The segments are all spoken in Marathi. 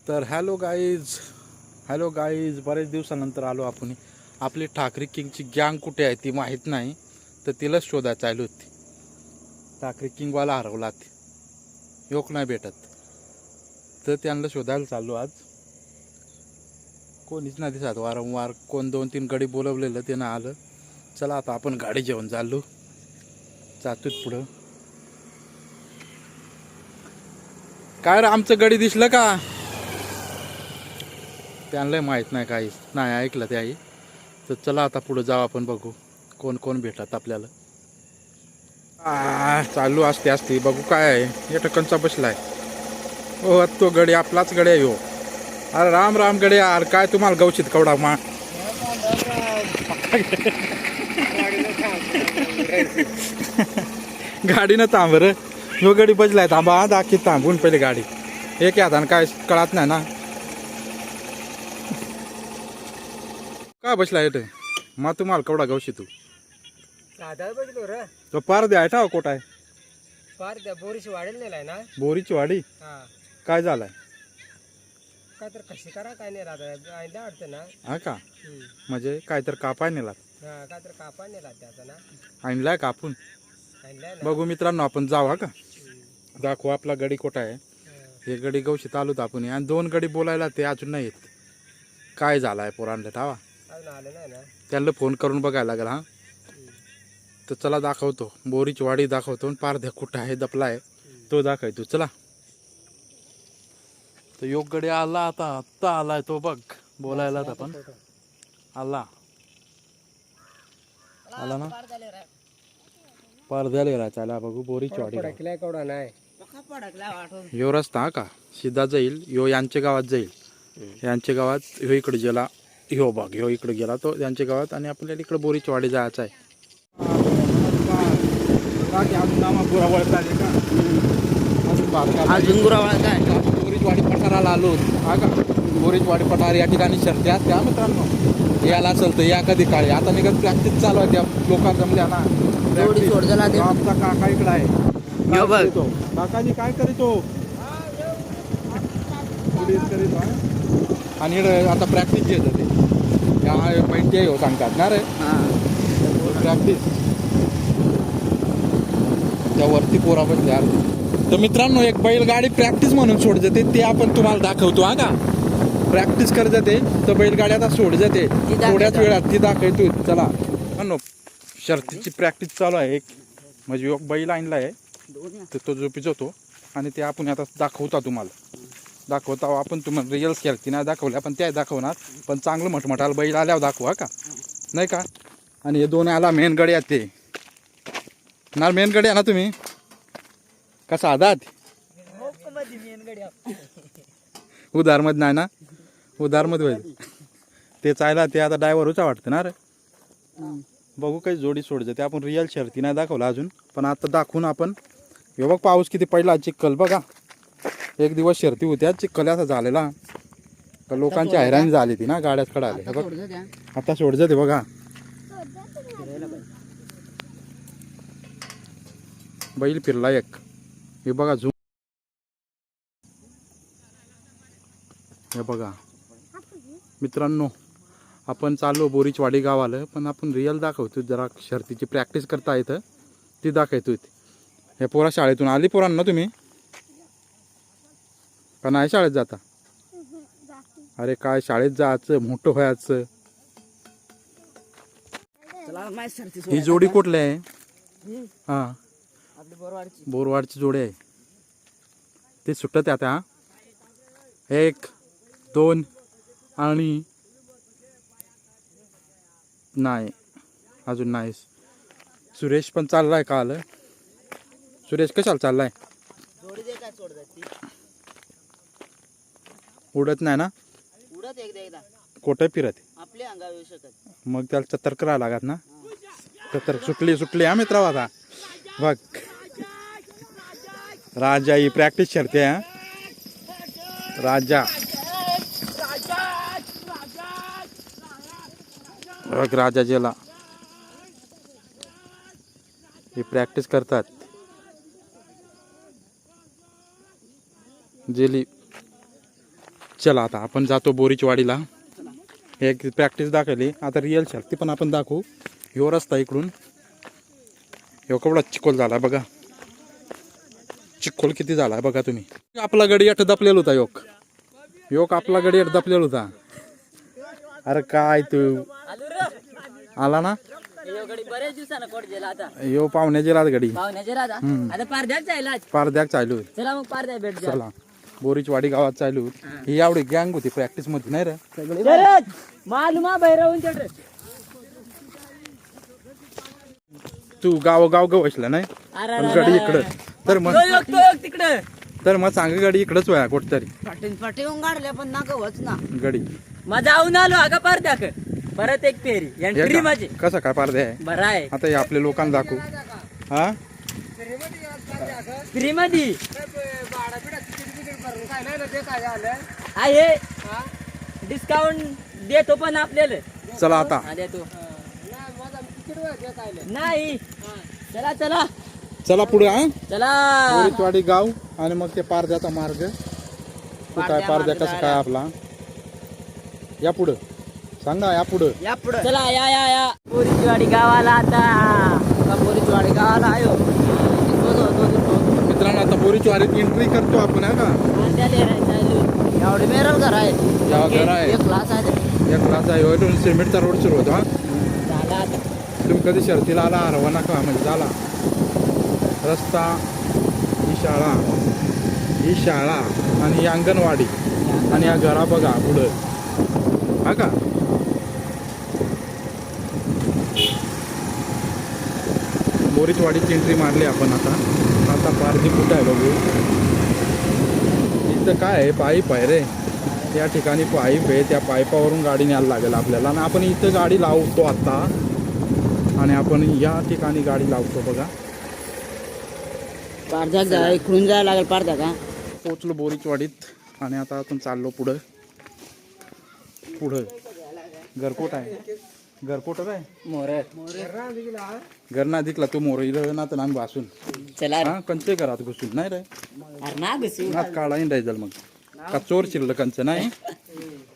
तर हॅलो गाईज बरेच दिवसानंतर आलो आपण. आपली ठाकरे किंगची गँग कुठे आहे ती माहीत नाही, तर तिलाच शोधायला चालू होती. ठाकरे किंगवाला हरवला, योग नाही भेटत, तर त्यांना शोधायला चाललो. आज कोणीच नाही दिसत. वारंवार कोण 2-3 गडी बोलवलेलं ते ना आलं. चला आता आपण गाडी घेऊन चाललो, जातोच पुढं. काय रे, आमचं गडी दिसलं का? त्यांना माहीत नाही, काहीच नाही ऐकलं ते आई. तर चला आता पुढे जाऊ, आपण बघू कोण कोण भेटत आपल्याला. चालू असते असते बघू काय आहे. टक्कनचा बसलाय. हो, तो गडी आपलाच गडी आहे हो. अरे राम राम गडी यार, काय तुम्हाला गवशीत कवडा मा गाडीनं थांब रे. ह्यो गडी बसलाय, थांबा दाखी थांबून पहिले गाडी. एक हातानं काय कळत नाही ना काय बसलाय इथे. मग तुम्हाला कवडा गवशी तू बघलो रे. तो पार द्या ठा कोट आहे. पार त्या बोरीशी वाढेल नेलाय ना. बोरीची वाडी हा, काय झालाय? काय तर कशी करा काय नाही राहत आयला वाटतं ना. हा का, म्हणजे काय तर कापाय नेला? हा, काय तर कापा नेला त्याचा ना. आणलाय कापून. आणलाय ना. बघू मित्रांनो, आपण जाऊ. हा का, दाखवू आपला गडी कोटा आहे. हे गडी गवशीत आलोत आपण, आणि 2 गडी बोलायला ते अजून नाही येत. काय झालाय पोरांना ठावा, अजून आलं नाही ना. त्यांना फोन करून बघायला लागेल. हा, तर चला दाखवतो. बोरीची वाडी दाखवतो, आणि पारध्या कुठं आहे दपलाय तो दाखवतो. चला. तर योग गडी आला, आत्ता आलाय तो बघ बोलायला. आपण आला ना, पडद्याला राहायला. बघू बोरीची वाडी पडकलाय केवढा नाही. ह्यो रस्ता हा का सीधा जाईल, ह्यो यांच्या गावात जाईल. यांच्या गावात ह्यो इकडे गेला, ह्यो बघ ह्यो इकडे गेला तो यांच्या गावात, आणि आपल्याला इकडे बोरीची वाडी जायचं आहे. बोरीची वाडी पठाराला आलो. हा का, बोरीची वाडी पठार या ठिकाणी शर्ती असत्या मित्रांनो. याला असेल तर या कधी काळी. आता निघत प्रॅक्टिस चालू आहे, त्या लोकांना जमल्या ना. आमचा काका इकडे आहे. काकाजी काय करीतो? आणि आता प्रॅक्टिस घेत होते. पैंटी हो सांगतात ना रे, प्रॅक्टिस. त्यावरती पोरा बसले अर्धी. तर मित्रांनो, एक बैलगाडी प्रॅक्टिस म्हणून सोड जाते, ते आपण तुम्हाला दाखवतो. हा का, प्रॅक्टिस करत जाते तर बैलगाडी आता सोड जाते थोड्याच वेळात, ती दाखवतो. चला शर्तीची प्रॅक्टिस चालू आहे. एक म्हणजे एक बैल आणला आहे, तर तो झोपीच होतो, आणि ते आपण आता दाखवता तुम्हाला. दाखवता आपण तुम्हाला रिअल शर्ती नाही दाखवल्या, पण त्या दाखवणार. पण चांगलं मटमटाला बैल आल्यावर दाखवा का, नाही का. आणि हे 2 आला मेन गडी आहेत ते ना. मेन गडी आहे ना तुम्ही का साधात उधारमध्ये नाही ना, उधारमध्ये होईल ते चायला. ते आता ड्रायव्हरचा वाटतं ना रे. बघू काही जोडी सोड जाते. आपण रिअल शर्ती नाही दाखवला अजून, पण आता दाखवून आपण. हे बघ पाऊस किती पडला, चिखल बघा. एक दिवस शर्ती होत्या, चिखल असा झालेला, तर लोकांची हैराणी झाली ती ना, गाड्यात कडाले. बघ आता सोड जाते बघा. बैल फिरला एक, हे बघा झूम. हे बघा मित्रांनो, आपण चाललो बोरीचवाडी गावाला, पण आपण रिअल दाखवतो. जरा शर्तीची प्रॅक्टिस करता येतं ती दाखवतो. हे पोरा शाळेतून आली. पोरांना तुम्ही का नाही शाळेत जाता? अरे काय शाळेत जायचं, मोठं व्हायचं. ही जोडी कुठली आहे? हा, बोरवाडची जोडी आहे. ते सुटत आता 1 2 आणि नाही अजून नाही. सुरेश पण चाललाय का? आलं सुरेश कशाला चाललाय? उडत नाही ना, कोठे फिरत मग त्याला सतर्क राहावं लागत ना. सतर्क सुटली हा मित्रा. आता बघ राजा ही प्रॅक्टिस शर्ती आहे. राजा बघ, राजा जेला हे प्रॅक्टिस करतात. जेली चला आता आपण जातो बोरीच्या वाडीला. एक प्रॅक्टिस दाखवली, आता रिअल शक्ती पण आपण दाखवू. ह्यो रस्ता इकडून ह्यो केवढा चिखोल झाला बघा. चिखोल किती झाला बघा तुम्ही. आपला गडी अट दपलेला होता योग आपला गडी अट दपलेला होता. अरे काय तू आला ना. बरेच दिवसानं कोट गेला आता. यो पाहुण्याची रात गडी पाहुण्याचे राजा आता पारद्याक जायला. पारद्याक चालू. चला मग पारद्या भेट जा. चला बोरीची वाडी गावात चालू. ही एवढी गँग होती प्रॅक्टिस मध्ये नाही रे. मालूमा बैरवून चढ. तू गाव बसला नाही पण गडी इकडं. तर मग तिकडं तर मग सांग गडी इकडंच वया कुठतरी पाठवून काढल्या पण ना गवच ना गडी. मग जाऊन आलो अगं पारद्याक. परत एक फेरी एंट्री माझी. कसा काय पारद्या आहे बरं आहे आता हे आपल्या लोकांना दाखवू. हा फ्री मध्ये काय नाही ना ते काय झालं आहे डिस्काउंट देतो पण आपल्याला. चला आता देतो माझा तिकीट वगैरे काय नाही नाही. चला चला चला पुढे. हा चला बोरीचवाडी गाव आणि मग ते पारद्याचा मार्ग. तू काय पारद्या कसं काय आपला. या पुढं सांग ना. या पुढं या पुढे चला या या या बोरीचवाडी गावाला आता. बोरीचवाडी गावाला आयो. मित्रांनो आता बोरीचवाडीत एंट्री करतो आपण. हा का एवढे मेरल घर आहे. जेव्हा घर आहे एक क्लास आहे. एक क्लास आहे वरून सिमेंटचा रोड सुरू होतो. हा झाला आता. तुम्ही कधी शर्तीला आला हरवा नका म्हणजे झाला रस्ता. ही शाळा आणि ही अंगणवाडी आणि या घरा बघा पुढं. हा का बोरीचवाडीची एंट्री मारली आपण. आता पारधी कुठं आहे बघू. इथं काय आहे पाईप आहे रे. त्या ठिकाणी पाईप आहे. त्या पाईपावरून गाडी न्यायला लागेल आपल्याला. आणि आपण इथं गाडी लावतो आता आणि आपण या ठिकाणी गाडी लावतो बघा. पारद्याक जा इकडून जायला लागेल. पारद्या का पोचलो बोरीचवाडीत आणि आता आपण चाललो पुढं. घरकोट आहे. घरकोट काय मोर घर ना दिकला तू मोर ना तर आम्ही बसून. चला हा कंचे घरात घुसून नाही रे. अरे ना बसू नात काढा इंडायचं मग का चोर शिरलं कंच नाही.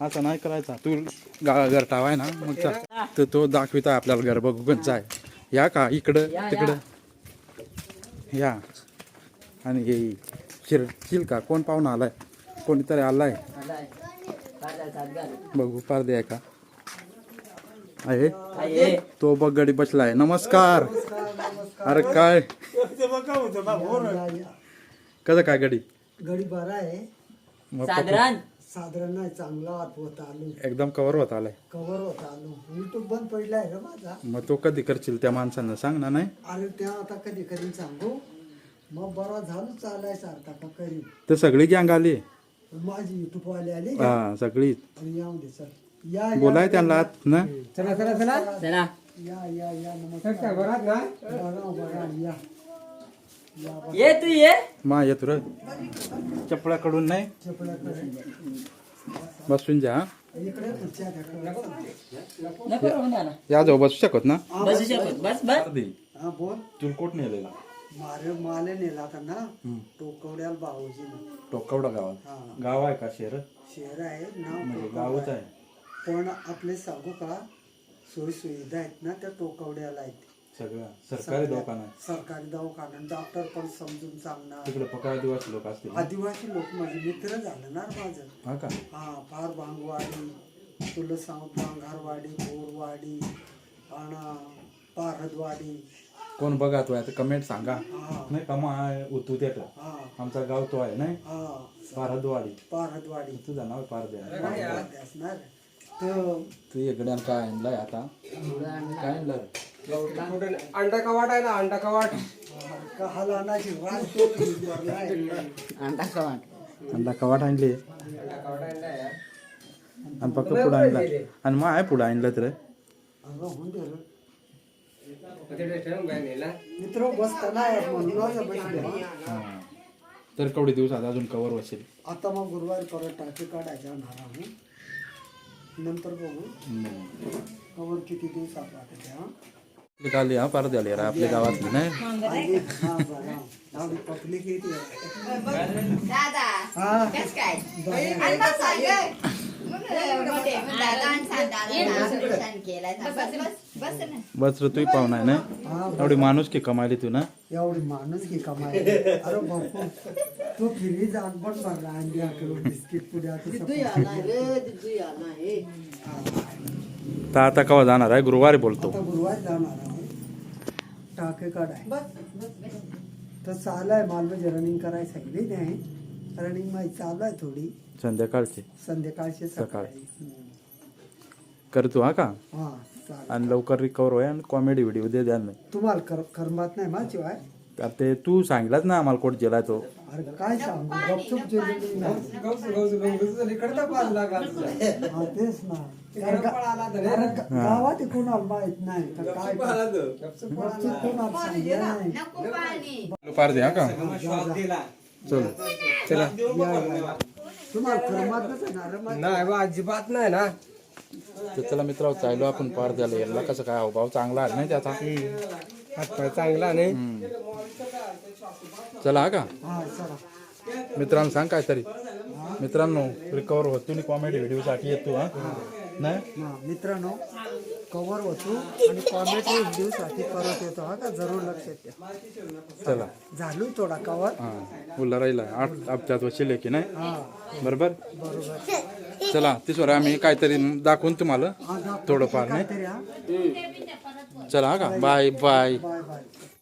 असं नाही करायचा. तू घर टावाय ना मग चल. तर तो दाखविता आपल्याला घर बघू कंच आहे. या का इकडं तिकडं या. आणि हे चिल का कोण पाहुणा आलाय. कोणीतरी आलाय बघू. पारदे आहे का आहे. तो बघ गडी बसलाय. नमस्कार. अरे काय कसं काय गडी बरा आहे. मग साधारण नाही चांगला होत आलो. एकदम कव्हर होत आलाय. कव्हर होत आलो. युट्यूब बंद पडलाय रे माझा. मग तो कधी करशील त्या माणसांना सांग ना. नाही अरे त्या आता कधी कधी सांगू. मग बरा झालो चालाय सारखा का करी. तर सगळी गँग आली. माझी युट्यूब वाले आले हा सगळी येऊ दे सर. या बोलाय त्यांना ना. चला चला चला चला या चल बरात ना बरा या ये तू ये. मा येतो रे चपळाकडून नाही बसून जा. इकडे पुढच्या नको रे म्हणा. या जाऊ बसू शकत ना. बसू शकत बस बस. हा बोल. तुलकोट नेलेला माले नेला होता ना टोकवड्याला भाऊजी. टोकवडा गावात. गाव आहे का शहर. शहर आहे नाव म्हणजे गावच आहे. पण आपले सांगू का सोयी सुविधा आहेत ना त्या टोकवड्याला आहेत. सगळं सरकारी दवाखाना आहे. सरकारी दवाखाना. डॉक्टर पण समजून सांगणार. तिकडे पका आदिवासी लोक असतील. आदिवासी लोक माझे मित्र झालं ना माझं. हा का हा फार भांगवाडी तुला सांगू भांगारवाडी बोरवाडी आणि पारदवाडी. कोण बघा तो आता कमेंट सांगा. हा नाही कमा आहे उतू त्यात हा आमचा गाव तो आहे नाही. हा पारदवाडी. पारदवाडी तुझं नाव पारद्या. असणार तर तू इकड्यान काय आणलाय आता. काय आणलं अंडा कवाट आहे ना अंडा कवाट. हलानाची अंडा कवाट अंडा कवाट आणले आणि फक्त पुढं आणला आणि मग आहे पुढं आणलं तर मित्र बसताना तर केवढे दिवसात अजून कवर बसेल. आता मग गुरुवारी परत टाकी काढायच्या नारा नंतर बघू कवर किती दिवसात वाटते. निकाली हा पार झाली रे आपल्या गावातली नाही आणि हा बरं आम्ही पब्लिक येते दादा हा कस काय आणि मग सांग मोठे दादा आणि सांग दादा केलाय बस बस बस ना बस रे तू पाहुणा आहे ना हा एवढी माणूस की कमाली तू ना एवढी माणूस की कमाई अरे बापू तू फिरी जाण पण भरला अंडी किलो बिस्किट पुड्या तर आता केव्हा जाणार आहे गुरुवारी बोलतो आता गुरुवारी जाणार आहे टाके काढाय तर चालू आहे मला म्हणजे रनिंग करायला सांगितली नाही रनिंग माहिती चालू आहे थोडी संध्याकाळचे संध्याकाळची सकाळी. सकाळी करतो हा का हा चालेल आणि लवकर रिकवर होय आणि कॉमेडी व्हिडिओ दे द्या नाही तुम्हाला करमत नाही माझी वाय तर ते तू सांगितलाच ना आम्हाला कोट गेलाय तो अरे काय सांगू गपचूप जेवलेली नाही हा तेच ना अरे गावात कोणाला माहित नाही तर काय गपचूप कोणाला सांगितलं नाही नको पाणी पार दे हा का चलो चला या. तुम्हाला करमत नसेल नाही बा अजिबात नाही ना तर चला मित्र चाललो आपण पार द्यायला याला कसं काय हावभाव चांगला आहे नाही त्याचा हातपाय चांगला नाही चला हा का हा चला मित्रांनो सांग काहीतरी मित्रांनो रिकवर होतो आणि कॉमेडी व्हिडिओसाठी येतो हा नाही हा मित्रांनो कव्हर होतो आणि कॉमेडी व्हिडिओसाठी परत येतो हा का जरूर लक्षात ठेवा चला झालो थोडा कव्हर हा उरला राहिला 8 हप्त्यात वशील की नाही हा बरोबर बरोबर चला तिसवर आम्ही काहीतरी दाखवून तुम्हाला हा दाखव. थोडंफार नाही काहीतरी हा चला हा का बाय बाय बाय बाय